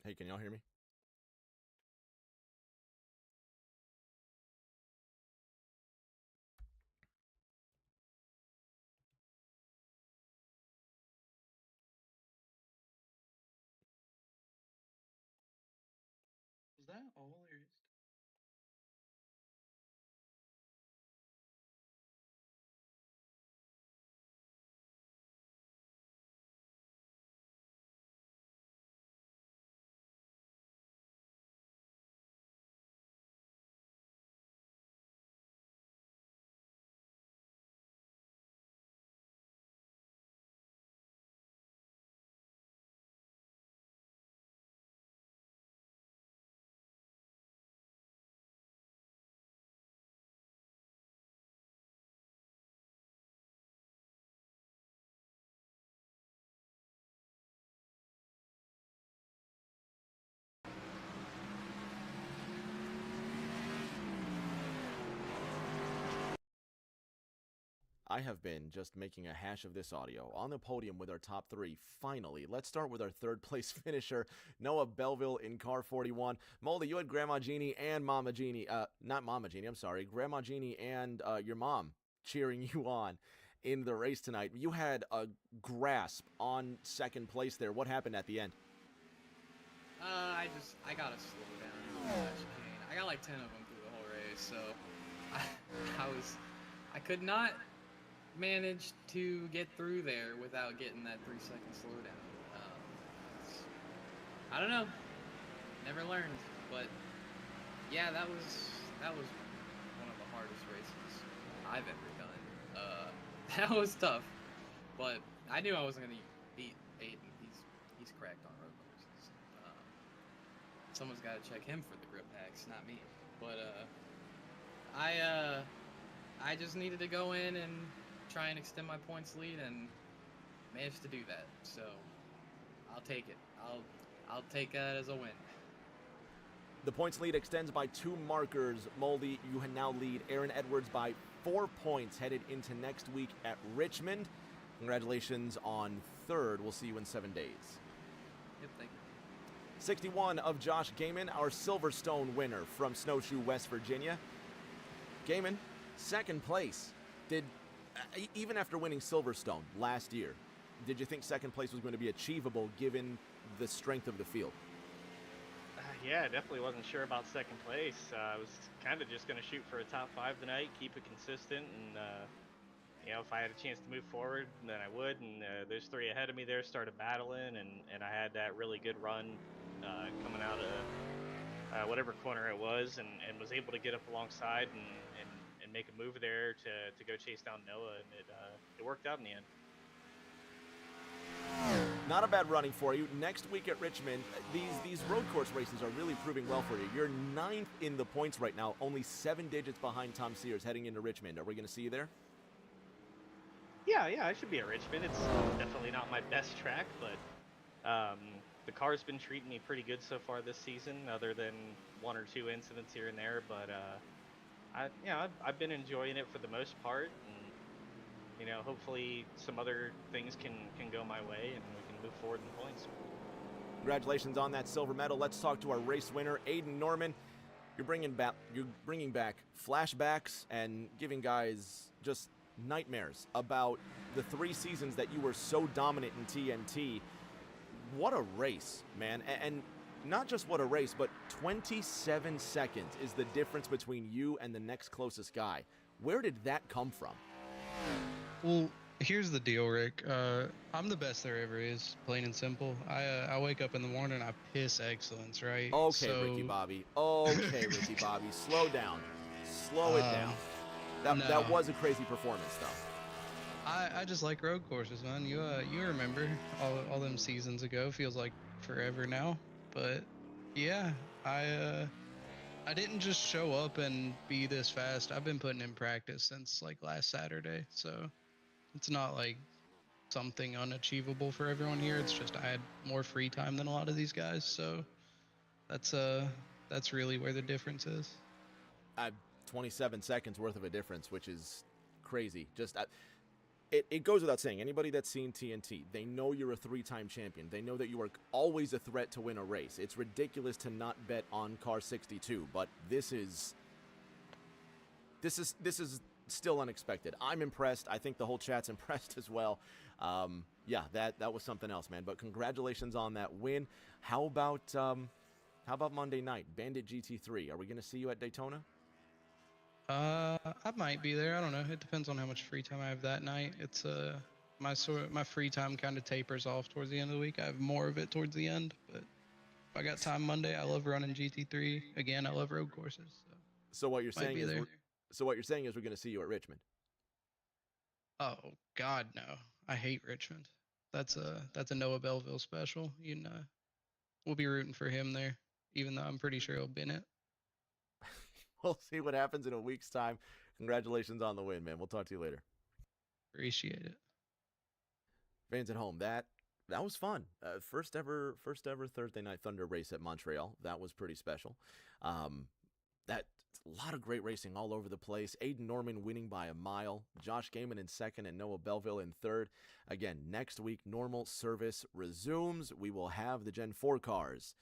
S1: Hey, can y'all hear me?
S2: Is that all there is?
S1: I have been just making a hash of this audio. On the podium with our top 3, finally. Let's start with our 3rd place finisher, Noah Belleville in car 41. Moldy, you had Grandma Jeannie and Mama Jeannie, not Mama Jeannie, I'm sorry, Grandma Jeannie and your mom cheering you on in the race tonight. You had a grasp on 2nd place there. What happened at the end?
S4: I gotta slow down. I got like 10 of them through the whole race, so I could not manage to get through there without getting that 3-second slowdown. I don't know, never learned, but yeah, that was one of the hardest races I've ever done. That was tough, but I knew I wasn't gonna beat Aiden. He's cracked on road courses. Someone's got to check him for the grip hacks, not me. But I just needed to go in and try and extend my points lead, and managed to do that. So I'll take it. I'll take that as a win.
S1: The points lead extends by 2 markers. Moldy, you now lead Aaron Edwards by 4 points headed into next week at Richmond. Congratulations on 3rd. We'll see you in 7 days.
S4: Yep, thank you.
S1: 61 of Josh Gaiman, our Silverstone winner from Snowshoe, West Virginia. Gaiman, 2nd place. Did even after winning Silverstone last year, did you think second place was going to be achievable given the strength of the field?
S5: Yeah, I definitely wasn't sure about second place. I was kind of just going to shoot for a top 5 tonight, keep it consistent, and if I had a chance to move forward, then I would. And there's 3 ahead of me there, started battling, and I had that really good run coming out of whatever corner it was, and was able to get up alongside and make a move there to go chase down Noah, and it worked out in the end.
S1: Not a bad running for you. Next week at Richmond, these road course races are really proving well for you. You're 9th in the points right now, only 7 digits behind Tom Sears heading into Richmond. Are we going to see you there?
S5: Yeah, I should be at Richmond. It's definitely not my best track, but the car's been treating me pretty good so far this season, other than 1 or 2 incidents here and there. But I've been enjoying it for the most part, and hopefully some other things can go my way, and we can move forward in the points.
S1: Congratulations on that silver medal. Let's talk to our race winner, Aiden Norman. You're bringing back flashbacks and giving guys just nightmares about the 3 seasons that you were so dominant in TNT. What a race, man. And not just what a race, but 27 seconds is the difference between you and the next closest guy. Where did that come from?
S6: Well, here's the deal, Rick. I'm the best there ever is, plain and simple. I wake up in the morning, I piss excellence, right?
S1: Okay, Ricky Bobby. Okay, Ricky Bobby. Slow down. Slow it down. That was a crazy performance, though.
S6: I just like road courses, man. You remember all them seasons ago? Feels like forever now. But yeah, I didn't just show up and be this fast. I've been putting in practice since like last Saturday, so it's not like something unachievable for everyone here. It's just I had more free time than a lot of these guys, so that's really where the difference is.
S1: 27 seconds worth of a difference, which is crazy. Just it goes without saying, anybody that's seen TNT, they know you're a 3-time champion. They know that you are always a threat to win a race. It's ridiculous to not bet on car 62, but this is still unexpected. I'm impressed. I think the whole chat's impressed as well. Yeah, that was something else, man. But congratulations on that win. How about Monday night, Bandit GT3? Are we going to see you at Daytona?
S6: I might be there. I don't know. It depends on how much free time I have that night. It's my free time kind of tapers off towards the end of the week. I have more of it towards the end, but if I got time Monday, I love running GT3. Again, I love road courses.
S1: So what you're saying is we're going to see you at Richmond.
S6: Oh God, no! I hate Richmond. That's a Noah Belleville special. We'll be rooting for him there, even though I'm pretty sure he'll bin it.
S1: We'll see what happens in a week's time. Congratulations on the win, man. We'll talk to you later. Appreciate it. Fans at home, that was fun. First ever Thursday Night Thunder race at Montreal. That was pretty special. That a lot of great racing all over the place. Aiden Norman winning by a mile. Josh Gaiman in second and Noah Belleville in third. Again, next week, normal service resumes. We will have the Gen 4 cars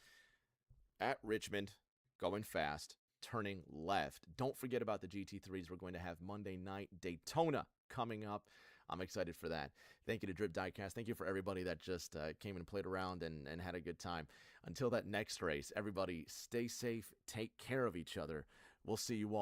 S1: at Richmond going fast, turning left. Don't forget about the GT3s. We're going to have Monday night Daytona coming up. I'm excited for that. Thank you to Drip Diecast. Thank you for everybody that just came and played around and had a good time. Until that next race, everybody stay safe, take care of each other. We'll see you all